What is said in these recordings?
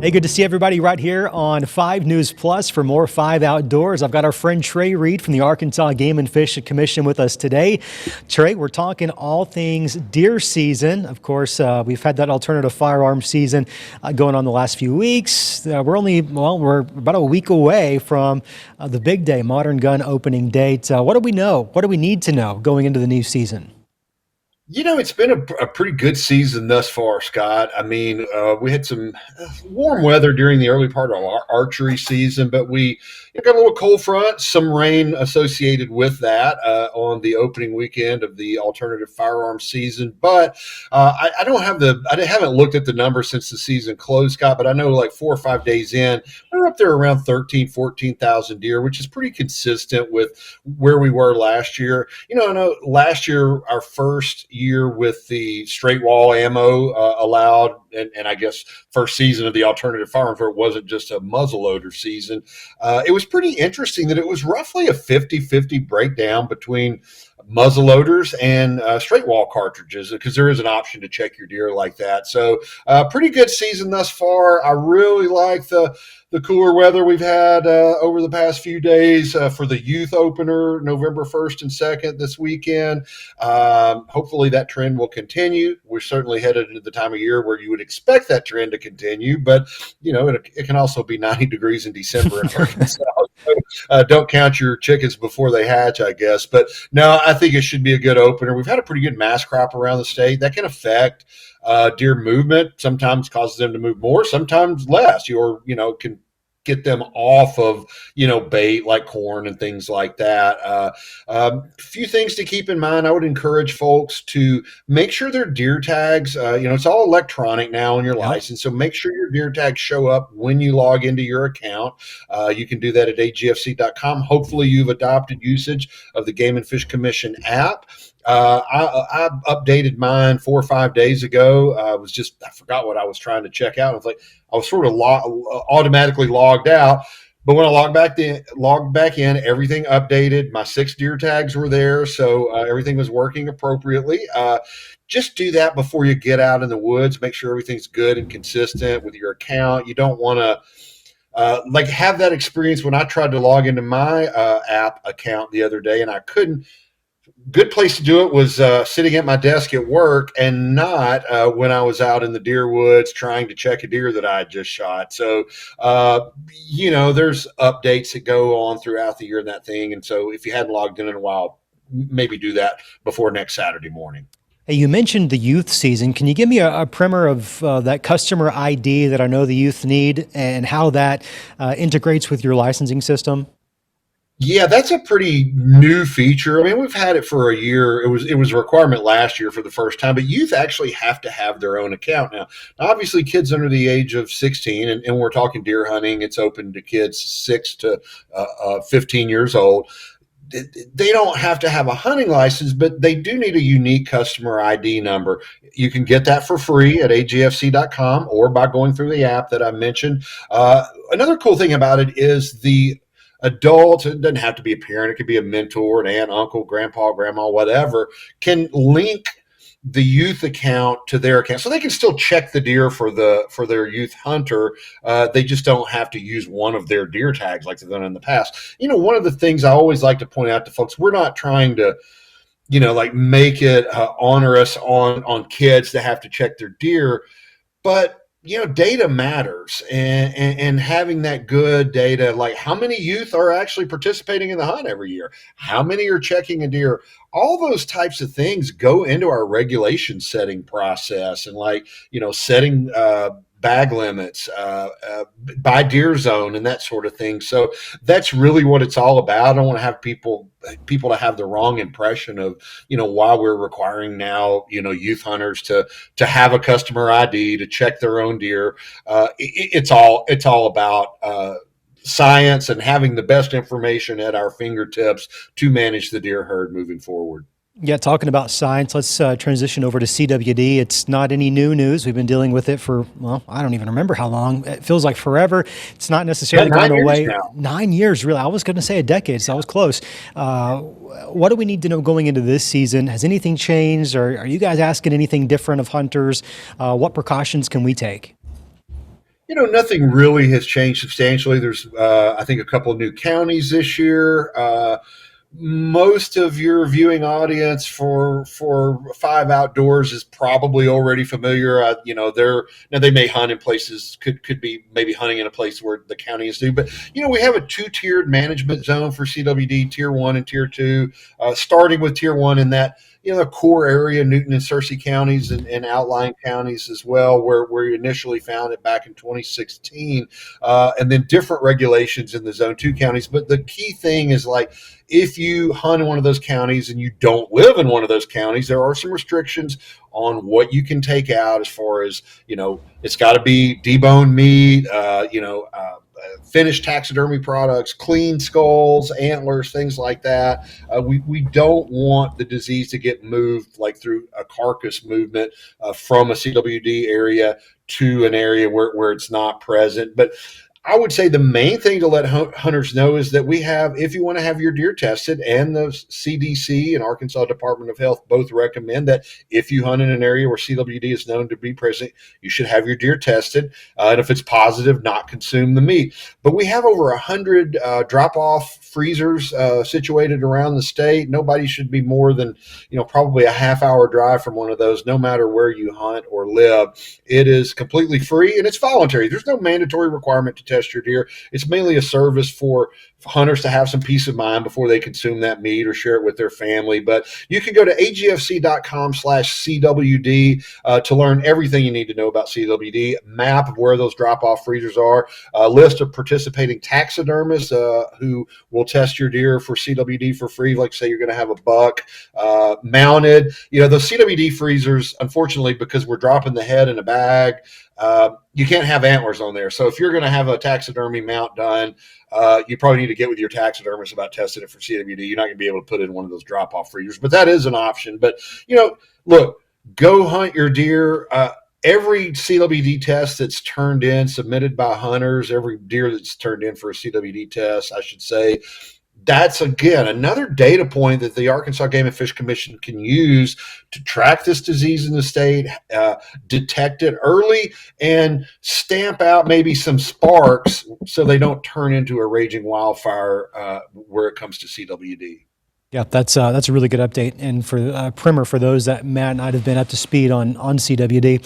Hey, good to see everybody right here on 5 News Plus for more 5 Outdoors. I've got our friend Trey Reed from the Arkansas Game and Fish Commission with us today. Trey, we're talking all things deer season. Of course, we've had that alternative firearm season going on the last few weeks. We're about a week away from the big day, Modern Gun opening date. What do we know? What do we need to know going into the new season? It's been a pretty good season thus far, Scott. I mean, we had some warm weather during the early part of our archery season, but we got a little cold front, some rain associated with that on the opening weekend of the alternative firearm season. But I haven't looked at the numbers since the season closed, Scott, but I know like 4 or 5 days in, we're up there around 14,000 deer, which is pretty consistent with where we were last year. I know last year, our first year with the straight wall ammo allowed, and I guess first season of the alternative firearms where it wasn't just a muzzleloader season. It was pretty interesting that it was roughly a 50-50 breakdown between muzzleloaders and straight wall cartridges, because there is an option to check your deer like that. So pretty good season thus far. I really like the cooler weather we've had over the past few days for the youth opener, November 1st and 2nd this weekend. Hopefully that trend will continue. We're certainly headed into the time of year where you would expect that trend to continue, but it can also be 90 degrees in December in Arkansas. So, don't count your chickens before they hatch, I guess. But no, I think it should be a good opener. We've had a pretty good mass crop around the state. That can affect deer movement. Sometimes causes them to move more, sometimes less. Can get them off of bait like corn and things like that. A few things to keep in mind. I would encourage folks to make sure their deer tags, it's all electronic now on your license, so make sure your deer tags show up when you log into your account. You can do that at agfc.com. Hopefully you've adopted usage of the Game and Fish Commission app. I updated mine 4 or 5 days ago. I forgot what I was trying to check out. I was sort of automatically logged out, but when I logged back in, everything updated. My 6 deer tags were there, so everything was working appropriately. Just do that before you get out in the woods. Make sure everything's good and consistent with your account. You don't want to have that experience when I tried to log into my app account the other day and I couldn't. Good place to do it was sitting at my desk at work, and not when I was out in the deer woods trying to check a deer that I had just shot. So, there's updates that go on throughout the year and that thing. And so if you hadn't logged in a while, maybe do that before next Saturday morning. Hey, you mentioned the youth season. Can you give me a primer of that customer ID that I know the youth need and how that integrates with your licensing system? Yeah, that's a pretty new feature. I mean, we've had it for a year. It was a requirement last year for the first time, but youth actually have to have their own account now. Obviously, kids under the age of 16, and we're talking deer hunting, it's open to kids 6 to 15 years old. They don't have to have a hunting license, but they do need a unique customer ID number. You can get that for free at agfc.com or by going through the app that I mentioned. Another cool thing about it is the adult, it doesn't have to be a parent, it could be a mentor, an aunt, uncle, grandpa, grandma, whatever, can link the youth account to their account, so they can still check the deer for their youth hunter. They just don't have to use one of their deer tags like they've done in the past. One of the things I always like to point out to folks, we're not trying to make it onerous on kids to have to check their deer, but data matters, and having that good data, like how many youth are actually participating in the hunt every year, how many are checking a deer, all those types of things go into our regulation setting process, and setting bag limits by deer zone and that sort of thing. So that's really what it's all about. I don't want to have people to have the wrong impression of why we're requiring now youth hunters to have a customer ID to check their own deer. It's all about science and having the best information at our fingertips to manage the deer herd moving forward. Yeah, talking about science, let's transition over to CWD. It's not any new news. We've been dealing with it for, I don't even remember how long. It feels like forever. It's not necessarily going away. Now. 9 years, really. I was going to say a decade, so I was close. What do we need to know going into this season? Has anything changed? Or are you guys asking anything different of hunters? What precautions can we take? Nothing really has changed substantially. There's, I think, a couple of new counties this year. Most of your viewing audience for Five Outdoors is probably already familiar. They may hunt in places, could be maybe hunting in a place where the county is new, but we have a two-tiered management zone for CWD, tier 1 and tier 2, starting with tier 1 in that the core area, Newton and Searcy counties, and outlying counties as well, where we initially found it back in 2016, and then different regulations in the zone 2 counties. But the key thing is, like, if you hunt in one of those counties and you don't live in one of those counties, there are some restrictions on what you can take out, as far as, it's got to be deboned meat, finished taxidermy products, clean skulls, antlers, things like that. We don't want the disease to get moved, like through a carcass movement, from a CWD area to an area where it's not present. But I would say the main thing to let hunters know is that we have, if you want to have your deer tested, and the CDC and Arkansas Department of Health both recommend that if you hunt in an area where CWD is known to be present, you should have your deer tested. And if it's positive, not consume the meat. But we have over 100 drop-off freezers situated around the state. Nobody should be more than, probably a half-hour drive from one of those, no matter where you hunt or live. It is completely free, and it's voluntary. There's no mandatory requirement to test your deer. It's mainly a service for hunters to have some peace of mind before they consume that meat or share it with their family. But you can go to agfc.com/CWD to learn everything you need to know about CWD, map of where those drop-off freezers are, a list of participating taxidermists who will test your deer for CWD for free. Like, say you're going to have a buck mounted. Those CWD freezers, unfortunately, because we're dropping the head in a bag, you can't have antlers on there. So if you're going to have a taxidermy mount done, you probably need to get with your taxidermist about testing it for CWD. You're not going to be able to put it in one of those drop-off freezers, but that is an option. But, look, go hunt your deer. Every CWD test that's turned in, submitted by hunters, every deer that's turned in for a CWD test, I should say, that's, again, another data point that the Arkansas Game and Fish Commission can use to track this disease in the state, detect it early, and stamp out maybe some sparks so they don't turn into a raging wildfire where it comes to CWD. Yeah, that's a really good update. And for primer, for those that might not have been up to speed on CWD,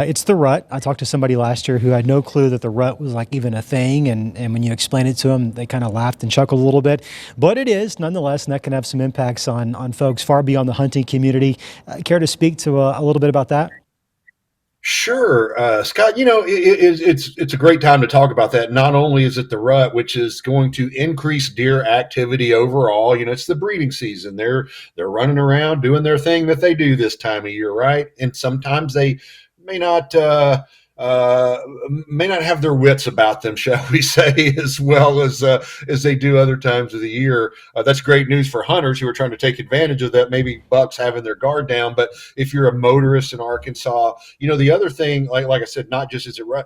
it's the rut. I talked to somebody last year who had no clue that the rut was like even a thing, and when you explained it to them, they kind of laughed and chuckled a little bit. But it is nonetheless, and that can have some impacts on folks far beyond the hunting community. Care to speak to a little bit about that? Sure, Scott. It's a great time to talk about that. Not only is it the rut, which is going to increase deer activity overall. It's the breeding season. They're running around doing their thing that they do this time of year, right? And sometimes they may not uh, may not have their wits about them, shall we say, as well as they do other times of the year. That's great news for hunters who are trying to take advantage of that. Maybe bucks having their guard down, but if you're a motorist in Arkansas, the other thing, like I said, not just is it right,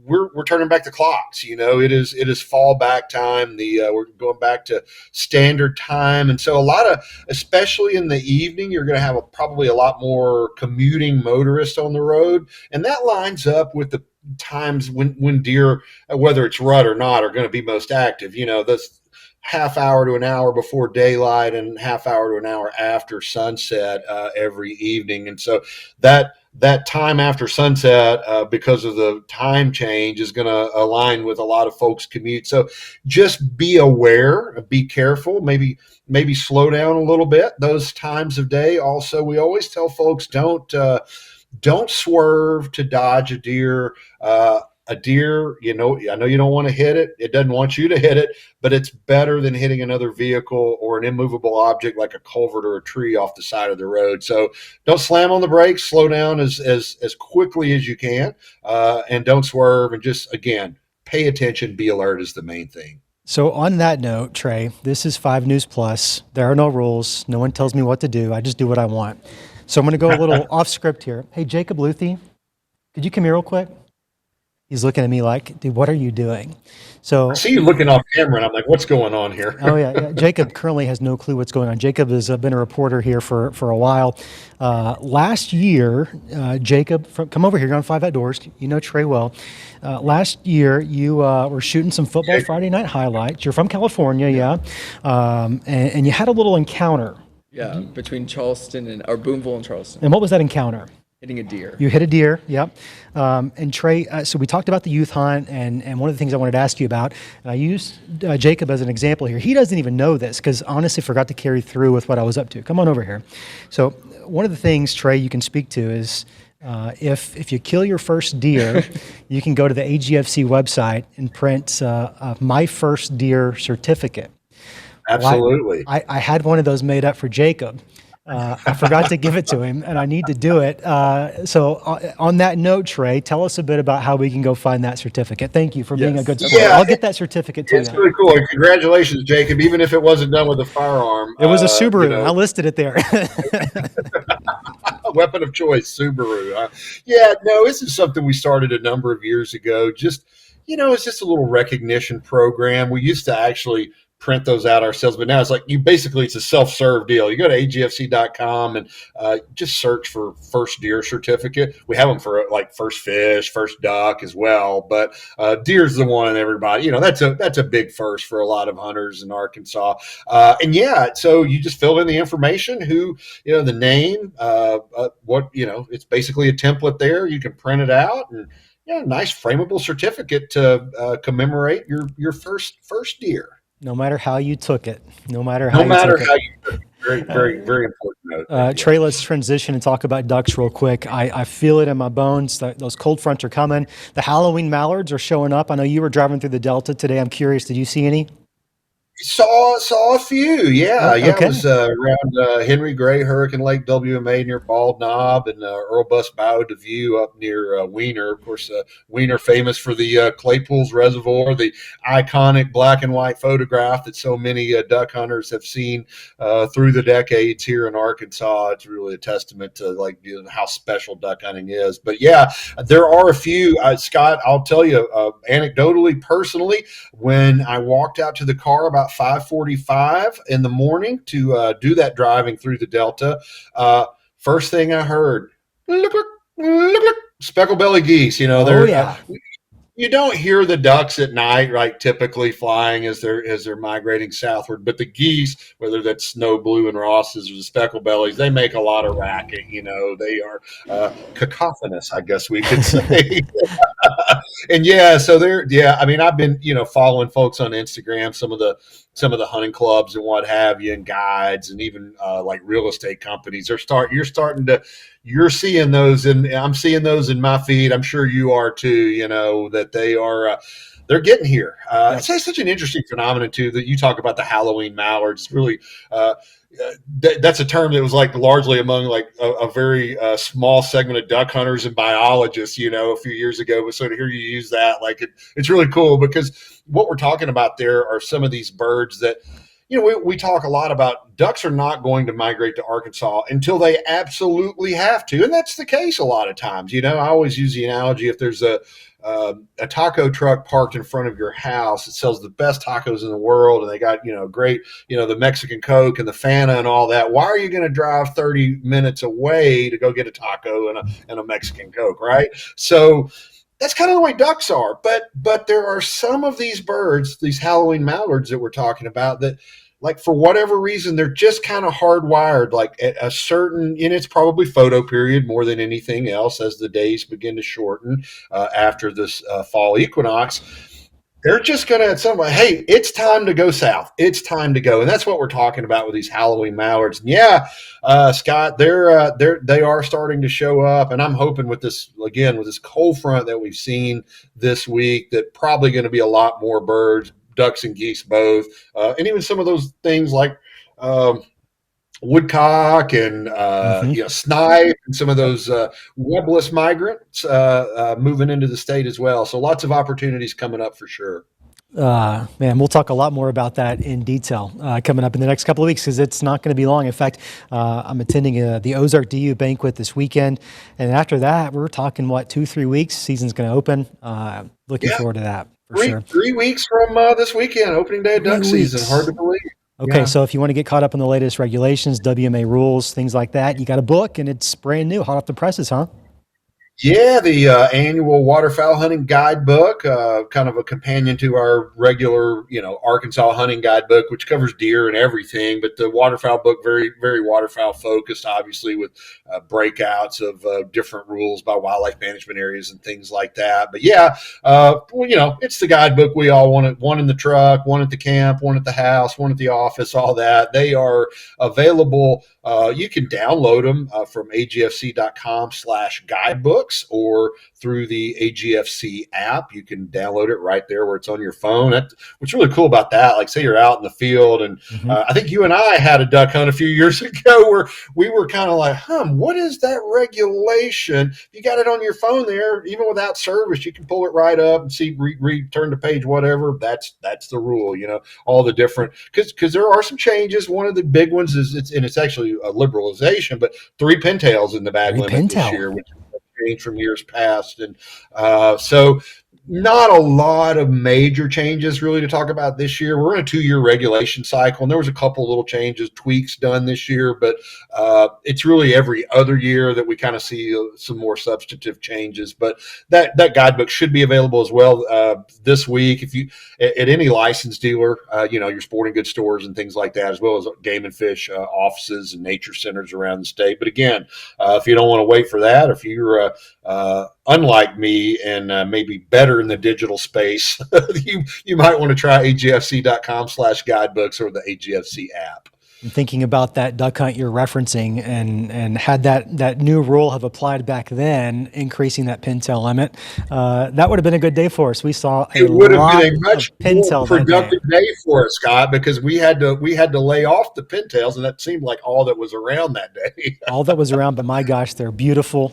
we're turning back the clocks. It is fall back time. We're going back to standard time, and so a lot of, especially in the evening, you're going to have probably a lot more commuting motorists on the road, and that lines up with the times when deer, whether it's rut or not, are going to be most active. This half hour to an hour before daylight and half hour to an hour after sunset every evening. And so that time after sunset, because of the time change, is going to align with a lot of folks' commute. So just be aware, be careful, maybe slow down a little bit those times of day. Also, we always tell folks, don't swerve to dodge a deer. A deer, I know you don't want to hit it. It doesn't want you to hit it, but it's better than hitting another vehicle or an immovable object like a culvert or a tree off the side of the road. So don't slam on the brakes. Slow down as quickly as you can, and don't swerve. And just, again, pay attention, be alert is the main thing. So on that note, Trey, this is 5 News Plus. There are no rules. No one tells me what to do. I just do what I want. So I'm going to go a little off script here. Hey, Jacob Luthi, could you come here real quick? He's looking at me like, dude, what are you doing? I So, see you looking off camera, and I'm like, what's going on here? oh yeah. Jacob currently has no clue what's going on. Jacob has been a reporter here for a while. Last year, Jacob, come over here. You're on 5OUTDOORS. You know Trey well. Last year, you were shooting some football Friday night highlights. You're from California, yeah, and you had a little encounter. Yeah, between Charleston or Boonville and Charleston, And what was that encounter? hitting a deer. You hit a deer, yep. And Trey, so we talked about the youth hunt, and one of the things I wanted to ask you about, and I used Jacob as an example here. He doesn't even know this because honestly forgot to carry through with what I was up to. Come on over here. So one of the things, Trey, you can speak to is if you kill your first deer, you can go to the AGFC website and print my first deer certificate. Absolutely. Well, I had one of those made up for Jacob. I forgot to give it to him, and I need to do it. So on that note, Trey, tell us a bit about how we can go find that certificate. Thank you for being a good sport. Yeah, I'll get that certificate to you. It's really cool. And congratulations, Jacob, even if it wasn't done with a firearm. It was a Subaru. You know, I listed it there. a weapon of choice, Subaru. Yeah, no, this is something we started a number of years ago. Just, it's just a little recognition program. We used to actually print those out ourselves, but now it's like it's a self-serve deal. You go to agfc.com and just search for first deer certificate. We have them for like first fish, first duck as well, but deer's the one everybody, that's a big first for a lot of hunters in Arkansas. So you just fill in the information, the name, it's basically a template there. You can print it out and nice frameable certificate to commemorate your first deer. No matter how you took it. No matter how you took it. Very, very, very important note. Trey, let's transition and talk about ducks real quick. I feel it in my bones. Those cold fronts are coming. The Halloween mallards are showing up. I know you were driving through the Delta today. I'm curious, did you see any? Saw a few, yeah. Okay. It was around Henry Gray, Hurricane Lake, WMA near Bald Knob, and Earl Bus Bayou de View up near Wiener. Of course, Wiener famous for the Claypools Reservoir, the iconic black and white photograph that so many duck hunters have seen through the decades here in Arkansas. It's really a testament to how special duck hunting is. But yeah, there are a few. Scott, I'll tell you anecdotally, personally, when I walked out to the car about 5:45 in the morning to do that driving through the Delta. First thing I heard, look, speckled belly geese. You don't hear the ducks at night, right? Typically flying as they're migrating southward, but the geese, whether that's snow blue and Ross's or the speckled bellies, they make a lot of racket. They are cacophonous, I guess we could say. And I've been following folks on Instagram, some of the hunting clubs and what have you, and guides, and even like real estate companies you're seeing those, and I'm seeing those in my feed. I'm sure you are too. That they are they're getting here. It's such an interesting phenomenon too that you talk about the Halloween mallards. It's really that's a term that was largely among a very small segment of duck hunters and biologists, a few years ago. But so to hear you use that, it's really cool, because what we're talking about there are some of these birds that, we talk a lot about. Ducks are not going to migrate to Arkansas until they absolutely have to. And that's the case a lot of times. I always use the analogy, if there's a taco truck parked in front of your house, it sells the best tacos in the world, and they got, great, the Mexican Coke and the Fanta and all that. Why are you going to drive 30 minutes away to go get a taco and a Mexican Coke, right? So that's kind of the way ducks are. But there are some of these birds, these Halloween mallards that we're talking about, that for whatever reason, they're just kind of hardwired, at a certain, and it's probably photo period more than anything else, as the days begin to shorten after this fall equinox. They're just going to, at some point, hey, it's time to go south. It's time to go. And that's what we're talking about with these Halloween mallards. And Scott, they are starting to show up. And I'm hoping with this cold front that we've seen this week, that probably going to be a lot more birds, ducks and geese both, and even some of those things like woodcock and snipe, and some of those webless migrants moving into the state as well. So lots of opportunities coming up for sure. Man, we'll talk a lot more about that in detail coming up in the next couple of weeks because it's not going to be long. In fact, I'm attending the Ozark DU banquet this weekend. And after that, we're talking, 2-3 weeks? Season's going to open. Looking forward to that for sure. 3 weeks from this weekend, opening day of duck season. Hard to believe. Okay, Yeah. so if you want to get caught up on the latest regulations, WMA rules, things like that, you got a book and it's brand new, hot off the presses, huh? Yeah, the annual waterfowl hunting guidebook, kind of a companion to our regular, Arkansas hunting guidebook, which covers deer and everything. But the waterfowl book, very, very waterfowl focused, obviously, with breakouts of different rules by wildlife management areas and things like that. But yeah, it's the guidebook we all wanted. One in the truck, one at the camp, one at the house, one at the office, all that. They are available. You can download them from agfc.com/guidebook. Or through the AGFC app. You can download it right there where it's on your phone. What's really cool about that, like say you're out in the field, and I think you and I had a duck hunt a few years ago where we were kind of like, what is that regulation? You got it on your phone there, even without service, you can pull it right up and see, turn to page whatever. That's the rule, all the different, because there are some changes. One of the big ones is it's actually a liberalization, but 3 pintails in the bag limit this year, which change from years past. And so not a lot of major changes really to talk about this year. We're in a 2-year regulation cycle, and there was a couple little changes, tweaks done this year, but it's really every other year that we kind of see some more substantive changes. But that guidebook should be available as well this week. If you at any licensed dealer, your sporting goods stores and things like that, as well as game and fish offices and nature centers around the state. But again, if you don't want to wait for that, if you're unlike me and maybe better in the digital space, you might want to try agfc.com/guidebooks or the AGFC app. I'm thinking about that duck hunt you're referencing, and had that new rule have applied back then, increasing that pintail limit, that would have been a good day for us. We saw it would have been a much more productive day for us, Scott, because we had to lay off the pintails, and that seemed like all that was around that day. All that was around, but my gosh, they're beautiful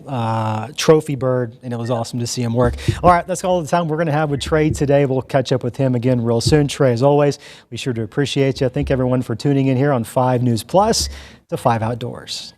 trophy bird, and it was awesome to see him work. All right, that's all the time we're going to have with Trey today. We'll catch up with him again real soon. Trey, as always, be sure to appreciate you. Thank everyone for tuning in here on 5 News Plus to 5 Outdoors.